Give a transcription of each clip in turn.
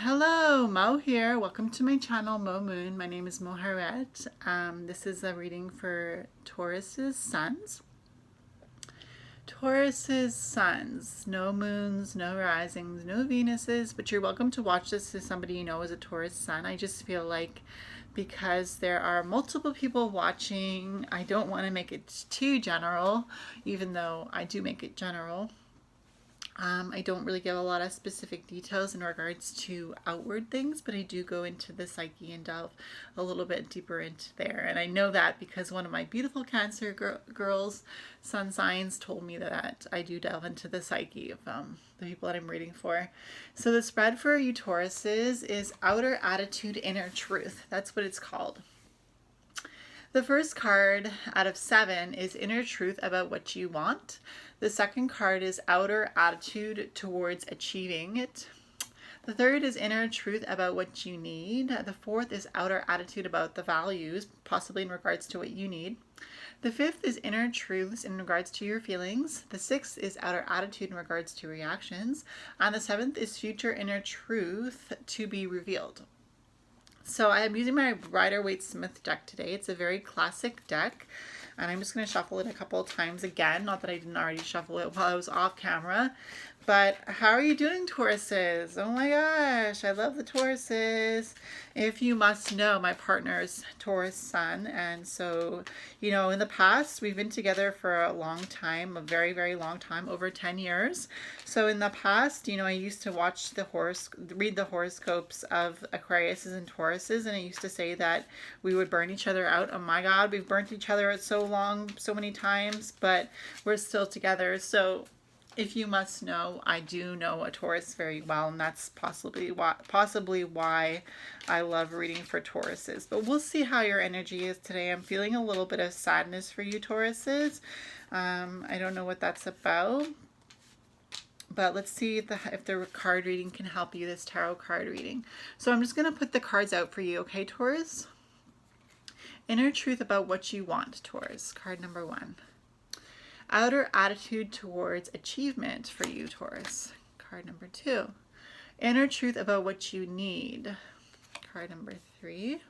Hello, Mo here. Welcome to my channel, Mo Moon. My name is Mo Harret. This is a reading for Taurus's suns. Taurus's suns, no moons, no risings, no Venuses, but you're welcome to watch this as somebody you know is a Taurus sun. I just feel like because there are multiple people watching, I don't want to make it too general, even though I do make it general. I don't really give a lot of specific details in regards to outward things, but I do go into the psyche and delve a little bit deeper into there. And I know that because one of my beautiful Cancer girls, sun signs, told me that I do delve into the psyche of the people that I'm reading for. So the spread for you Tauruses is Outer Attitude, Inner Truth. That's what it's called. The first card out of 7 is Inner Truth about what you want. The second card is Outer Attitude towards achieving it. The third is Inner Truth about what you need. The fourth is Outer Attitude about the values, possibly in regards to what you need. The fifth is Inner Truths in regards to your feelings. The sixth is Outer Attitude in regards to reactions. And the seventh is Future Inner Truth to be revealed. So I am using my Rider-Waite-Smith deck today. It's a very classic deck, and I'm just going to shuffle it a couple of times again. Not that I didn't already shuffle it while I was off camera. But how are you doing, Tauruses? Oh my gosh, I love the Tauruses. If you must know, my partner's Taurus sun, and so, you know, in the past, we've been together for a long time, a very, very long time, over 10 years. So in the past, you know, I used to watch read the horoscopes of Aquariuses and Tauruses, and I used to say that we would burn each other out. Oh my God, we've burnt each other out so long, so many times, but we're still together. So if you must know, I do know a Taurus very well, and that's possibly why I love reading for Tauruses. But we'll see how your energy is today. I'm feeling a little bit of sadness for you, Tauruses. I don't know what that's about, but let's see if the card reading can help you, this tarot card reading. So I'm just going to put the cards out for you, okay, Taurus? Inner Truth about what you want, Taurus. Card number 1. Outer Attitude towards achievement for you, Taurus. Card number 2. Inner Truth about what you need. Card number 3.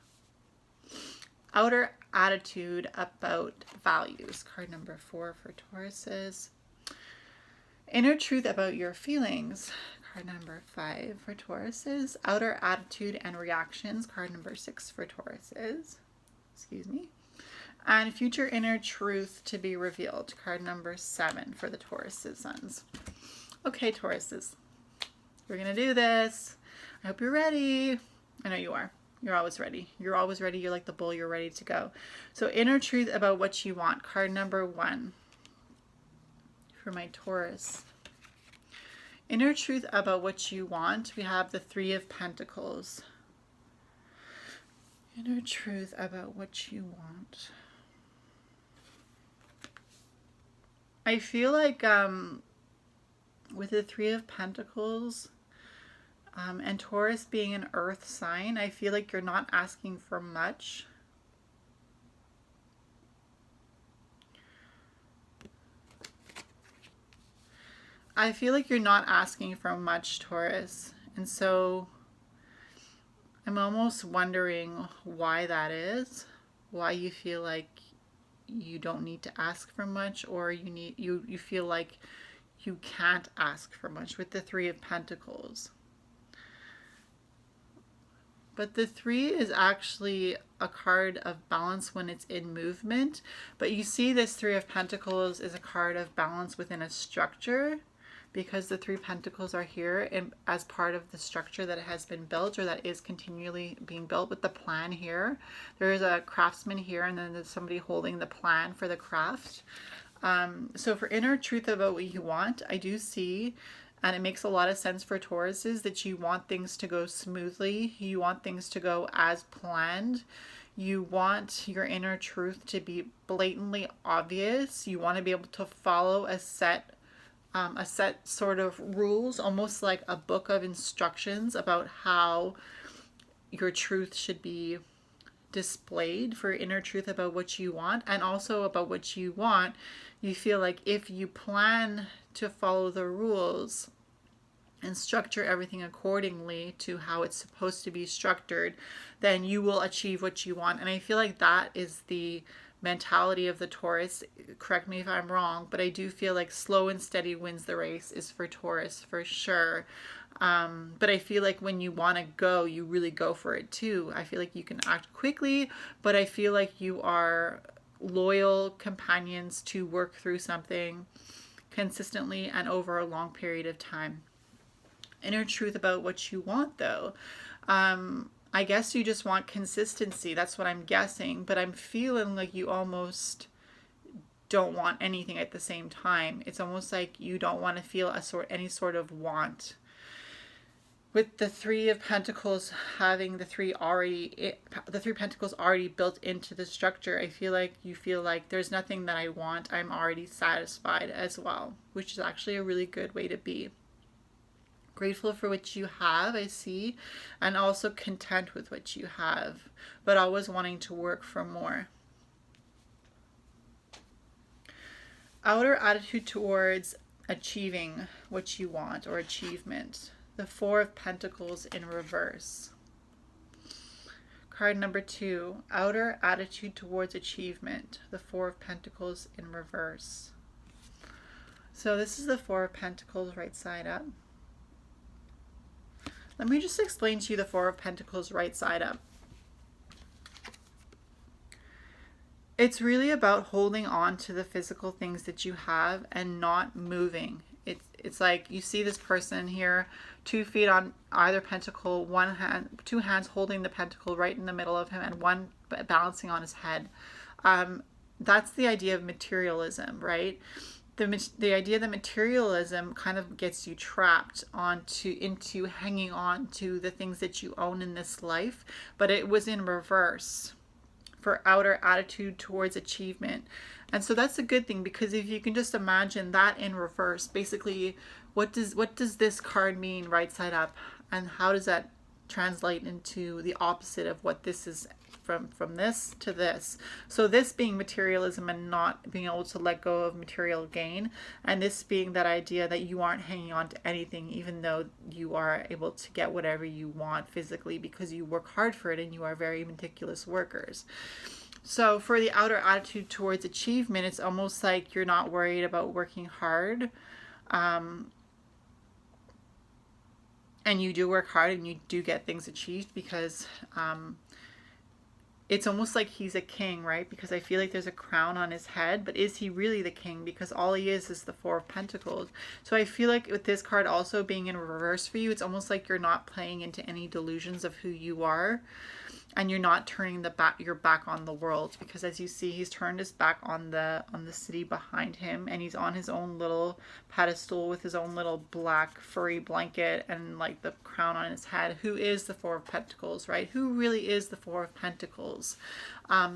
Outer Attitude about values. Card number 4 for Tauruses. Inner Truth about your feelings. Card number 5 for Tauruses. Outer Attitude and reactions. Card number 6 for Tauruses. Excuse me. And Future Inner Truth to be revealed. Card number 7 for the Taurus's suns. Okay, Tauruses. We're going to do this. I hope you're ready. I know you are. You're always ready. You're always ready. You're like the bull. You're ready to go. So Inner Truth about what you want. Card number 1 for my Taurus. Inner Truth about what you want. We have the 3 of Pentacles. Inner Truth about what you want. I feel like with the 3 of Pentacles and Taurus being an earth sign, I feel like you're not asking for much. I feel like you're not asking for much, Taurus. And so I'm almost wondering why that is. Why you feel like you don't need to ask for much, or you feel like you can't ask for much with the 3 of Pentacles. But the 3 is actually a card of balance when it's in movement. But you see this 3 of Pentacles is a card of balance within a structure, because the 3 Pentacles are here and as part of the structure that has been built, or that is continually being built with the plan here. There is a craftsman here, and then there's somebody holding the plan for the craft. So for Inner Truth about what you want, I do see, and it makes a lot of sense for Tauruses, that you want things to go smoothly. You want things to go as planned. You want your inner truth to be blatantly obvious. You want to be able to follow a set sort of rules, almost like a book of instructions about how your truth should be displayed, for Inner Truth about what you want. And also about what you want, you feel like if you plan to follow the rules, and structure everything accordingly to how it's supposed to be structured, then you will achieve what you want. And I feel like that is the mentality of the Taurus. Correct me if I'm wrong, but I do feel like slow and steady wins the race is for Taurus for sure. But I feel like when you want to go, you really go for it too. I feel like you can act quickly, but I feel like you are loyal companions to work through something consistently and over a long period of time. Inner truth about what you want, though. I guess you just want consistency. That's what I'm guessing, but I'm feeling like you almost don't want anything at the same time. It's almost like you don't want to feel any sort of want. With the Three of Pentacles having the three pentacles already built into the structure, I feel like you feel like there's nothing that I want. I'm already satisfied as well, which is actually a really good way to be. Grateful for what you have, I see, and also content with what you have, but always wanting to work for more. Outer attitude towards achieving what you want or achievement. The Four of Pentacles in reverse. Card number 2, outer attitude towards achievement. The Four of Pentacles in reverse. So this is the Four of Pentacles right side up. Let me just explain to you the Four of Pentacles right side up. It's really about holding on to the physical things that you have and not moving. It's like you see this person here, 2 feet on either pentacle, two hands holding the pentacle right in the middle of him, and one balancing on his head. That's the idea of materialism, right? The idea that materialism kind of gets you trapped into hanging on to the things that you own in this life, but it was in reverse for outer attitude towards achievement. And so that's a good thing, because if you can just imagine that in reverse, basically what does this card mean right side up, and how does that translate into the opposite of what this is, from this to this. So this being materialism and not being able to let go of material gain, and this being that idea that you aren't hanging on to anything, even though you are able to get whatever you want physically because you work hard for it and you are very meticulous workers. So for the outer attitude towards achievement, it's almost like you're not worried about working hard. And you do work hard and you do get things achieved, because it's almost like he's a king, right? Because I feel like there's a crown on his head, but is he really the king? Because all he is the Four of Pentacles. So I feel like with this card also being in reverse for you, it's almost like you're not playing into any delusions of who you are. And you're not turning your back on the world, because as you see, he's turned his back on the city behind him, and he's on his own little pedestal with his own little black furry blanket and like the crown on his head. Who is the Four of Pentacles, right? Who really is the Four of Pentacles?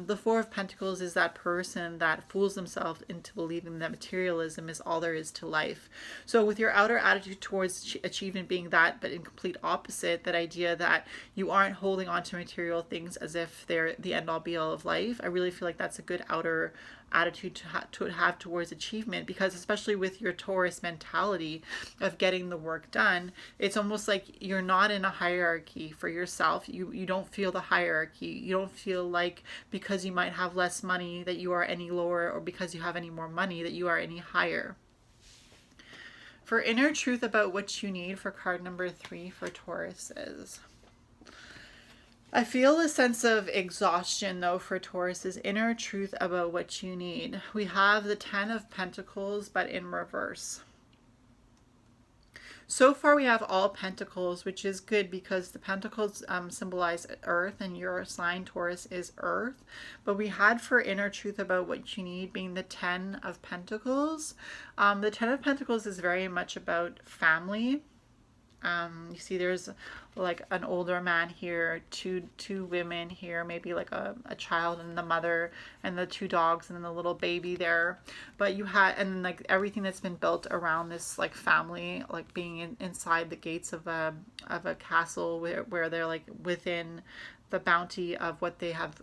The Four of Pentacles is that person that fools themselves into believing that materialism is all there is to life. So with your outer attitude towards achievement being that, but in complete opposite, that idea that you aren't holding on to material things as if they're the end-all be-all of life, I really feel like that's a good outer attitude to have towards achievement, because especially with your Taurus mentality of getting the work done, it's almost like you're not in a hierarchy for yourself. You don't feel the hierarchy. You don't feel like because you might have less money that you are any lower, or because you have any more money that you are any higher. For inner truth about what you need, for card number 3 for Taurus is, I feel a sense of exhaustion, though, for Taurus's inner truth about what you need. We have the 10 of Pentacles, but in reverse. So far, we have all Pentacles, which is good because the Pentacles symbolize Earth, and your sign, Taurus, is Earth. But we had for inner truth about what you need being the 10 of Pentacles. The 10 of Pentacles is very much about family. You see there's like an older man here, two women here, maybe like a child and the mother and the 2 dogs and then the little baby there. But you had, and like everything that's been built around this like family, like being inside the gates of a castle where they're like within the bounty of what they have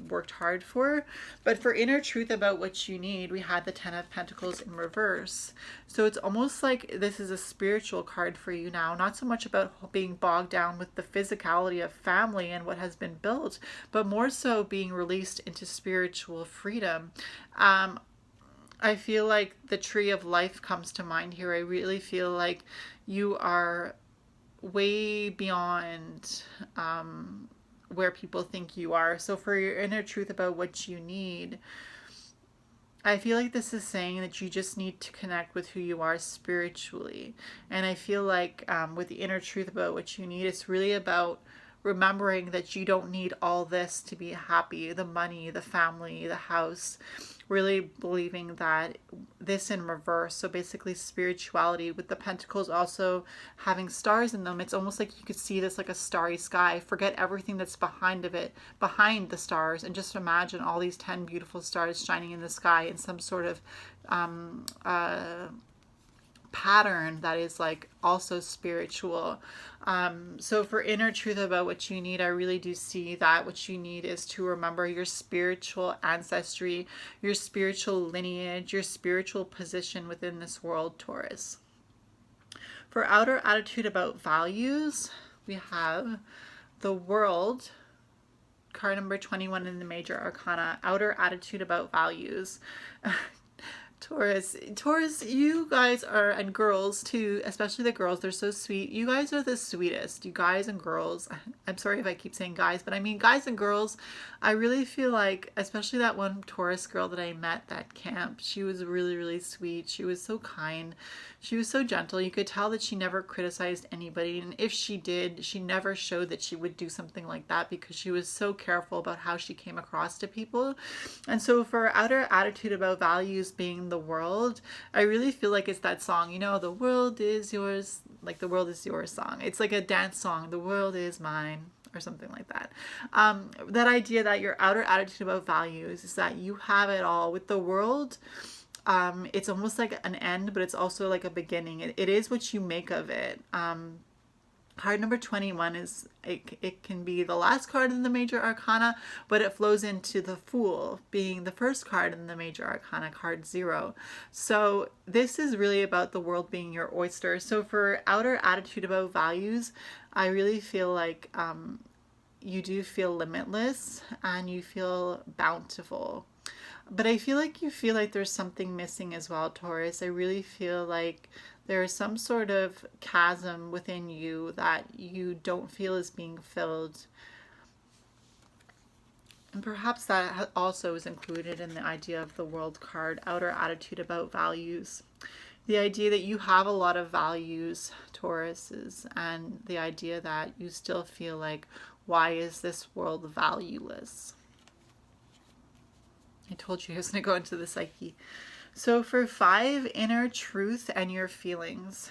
worked hard for. But for inner truth about what you need, we had the Ten of Pentacles in reverse. So it's almost like this is a spiritual card for you now, not so much about being bogged down with the physicality of family and what has been built, but more so being released into spiritual freedom. I feel like the tree of life comes to mind here. I really feel like you are way beyond where people think you are. So for your inner truth about what you need, I feel like this is saying that you just need to connect with who you are spiritually. And I feel like with the inner truth about what you need, it's really about remembering that you don't need all this to be happy, the money, the family, the house. Really believing that this in reverse, so basically spirituality with the pentacles also having stars in them, it's almost like you could see this like a starry sky. Forget everything that's behind the stars, and just imagine all these 10 beautiful stars shining in the sky in some sort of pattern that is like also spiritual. So for inner truth about what you need, I really do see that what you need is to remember your spiritual ancestry, your spiritual lineage, your spiritual position within this world, Taurus. For outer attitude about values, we have the World, card number 21 in the major arcana, outer attitude about values. Taurus, you guys are, and girls too, especially the girls, they're so sweet. You guys are the sweetest, you guys and girls. I'm sorry if I keep saying guys, but I mean guys and girls. I really feel like, especially that one Taurus girl that I met at camp, she was really, really sweet. She was so kind. She was so gentle. You could tell that she never criticized anybody. And if she did, she never showed that she would do something like that, because she was so careful about how she came across to people. And so for outer attitude about values being the world, I really feel like it's that song, you know, the world is yours, like the world is yours song. It's like a dance song, the world is mine, or something like that. That idea that your outer attitude about values is that you have it all. With the world, it's almost like an end, but it's also like a beginning. It is what you make of it. Card number 21 is, it can be the last card in the major arcana, but it flows into the Fool being the first card in the major arcana, card 0. So this is really about the world being your oyster. So for outer attitude about values, I really feel like you do feel limitless and you feel bountiful. But I feel like you feel like there's something missing as well, Taurus. I really feel like there is some sort of chasm within you that you don't feel is being filled. And perhaps that also is included in the idea of the World card, outer attitude about values. The idea that you have a lot of values, Tauruses, and the idea that you still feel like, why is this world valueless? I told you I was going to go into the psyche. So for 5, inner truth and your feelings.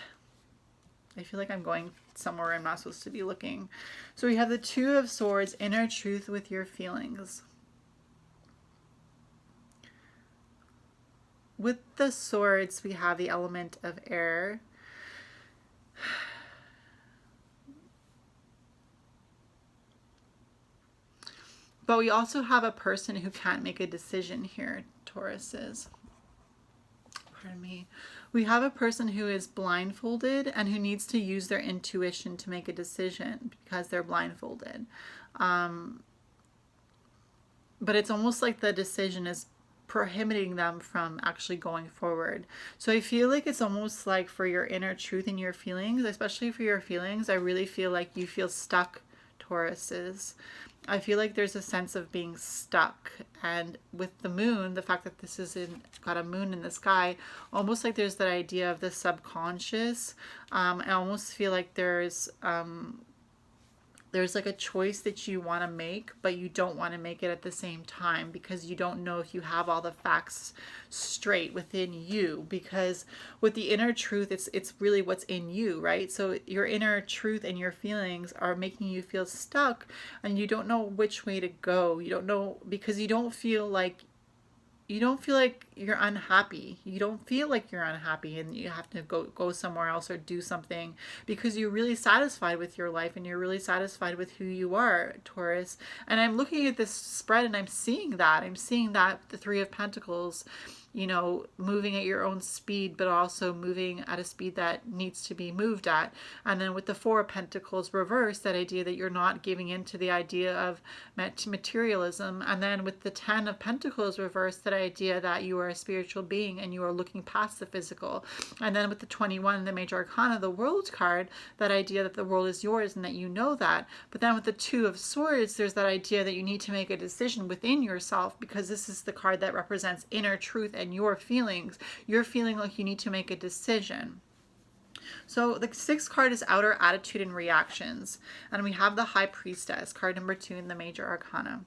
I feel like I'm going somewhere I'm not supposed to be looking. So we have the 2 of Swords, inner truth with your feelings. With the Swords, we have the element of air. But we also have a person who can't make a decision here, Tauruses. Pardon me. We have a person who is blindfolded and who needs to use their intuition to make a decision because they're blindfolded. But it's almost like the decision is prohibiting them from actually going forward. So I feel like it's almost like for your inner truth and your feelings, especially for your feelings, I really feel like you feel stuck, Tauruses. I feel like there's a sense of being stuck, and with the moon, the fact that this is got a moon in the sky, almost like there's that idea of the subconscious. I almost feel like there's like a choice that you want to make, but you don't want to make it at the same time because you don't know if you have all the facts straight within you. Because with the inner truth, it's really what's in you, right? So your inner truth and your feelings are making you feel stuck and you don't know which way to go. You don't know, because you don't feel like you don't feel like you're unhappy. You don't feel like you're unhappy and you have to go somewhere else or do something, because you're really satisfied with your life and you're really satisfied with who you are, Taurus. And I'm looking at this spread and I'm seeing that. I'm seeing that the Three of Pentacles, you know, moving at your own speed, but also moving at a speed that needs to be moved at. And then with the Four of Pentacles reversed, that idea that you're not giving in to the idea of materialism. And then with the Ten of Pentacles reversed, that idea that you are a spiritual being and you are looking past the physical. And then with the 21, the Major Arcana, the World card, that idea that the world is yours and that you know that. But then with the Two of Swords, there's that idea that you need to make a decision within yourself, because this is the card that represents inner truth and your feelings. You're feeling like you need to make a decision. So the sixth card is outer attitude and reactions. And we have the High Priestess, card number 2 in the Major Arcana.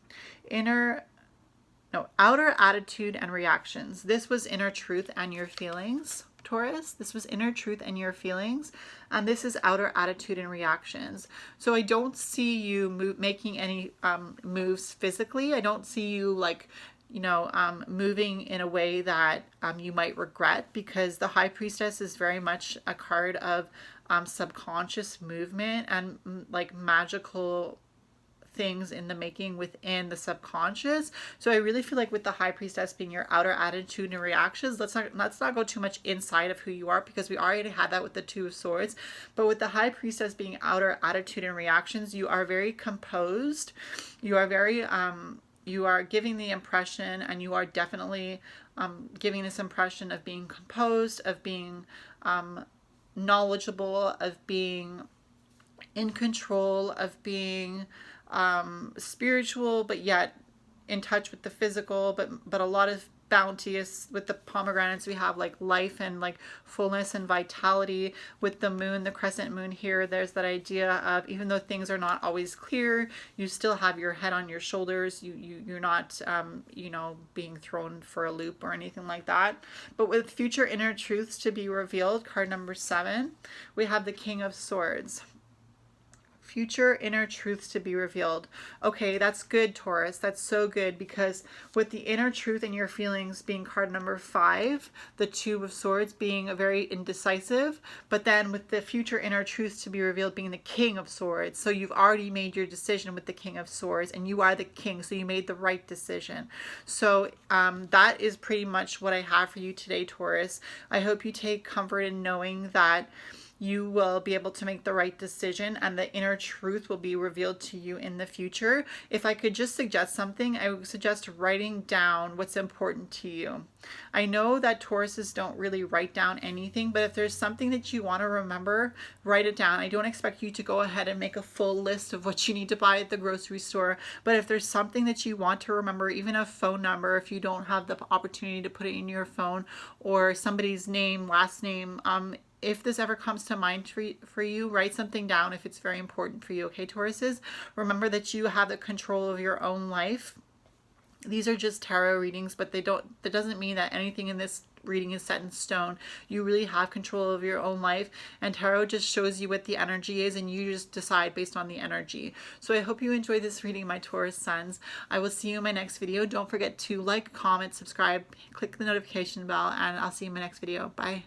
Outer attitude and reactions. This was inner truth and your feelings, Taurus. This was inner truth and your feelings. And this is outer attitude and reactions. So I don't see you making any moves physically. I don't see you like, you know, moving in a way that you might regret, because the High Priestess is very much a card of subconscious movement and like magical things in the making within the subconscious. So I really feel like with the High Priestess being your outer attitude and reactions, let's not go too much inside of who you are, because we already had that with the Two of Swords. But with the High Priestess being outer attitude and reactions, you are very composed. You are very you are giving the impression, and you are definitely giving this impression of being composed, of being knowledgeable, of being in control, of being spiritual, but yet in touch with the physical, but a lot of bounteous. With the pomegranates, we have like life and like fullness and vitality. With the moon, the crescent moon here, there's that idea of, even though things are not always clear, you still have your head on your shoulders. You're not you know, being thrown for a loop or anything like that. But with future inner truths to be revealed, card number 7, we have the King of Swords. Future inner truths to be revealed. Okay, that's good, Taurus. That's so good, because with the inner truth and your feelings being card number 5, the Two of Swords being very indecisive, but then with the future inner truths to be revealed being the King of Swords. So you've already made your decision with the King of Swords, and you are the king, so you made the right decision. So that is pretty much what I have for you today, Taurus. I hope you take comfort in knowing that you will be able to make the right decision and the inner truth will be revealed to you in the future. If I could just suggest something, I would suggest writing down what's important to you. I know that Tauruses don't really write down anything, but if there's something that you want to remember, write it down. I don't expect you to go ahead and make a full list of what you need to buy at the grocery store, but if there's something that you want to remember, even a phone number, if you don't have the opportunity to put it in your phone, or somebody's name, last name, if this ever comes to mind for you, write something down if it's very important for you, okay, Tauruses? Remember that you have the control of your own life. These are just tarot readings, but that doesn't mean that anything in this reading is set in stone. You really have control of your own life, and tarot just shows you what the energy is, and you just decide based on the energy. So I hope you enjoyed this reading, my Taurus sons. I will see you in my next video. Don't forget to like, comment, subscribe, click the notification bell, and I'll see you in my next video. Bye.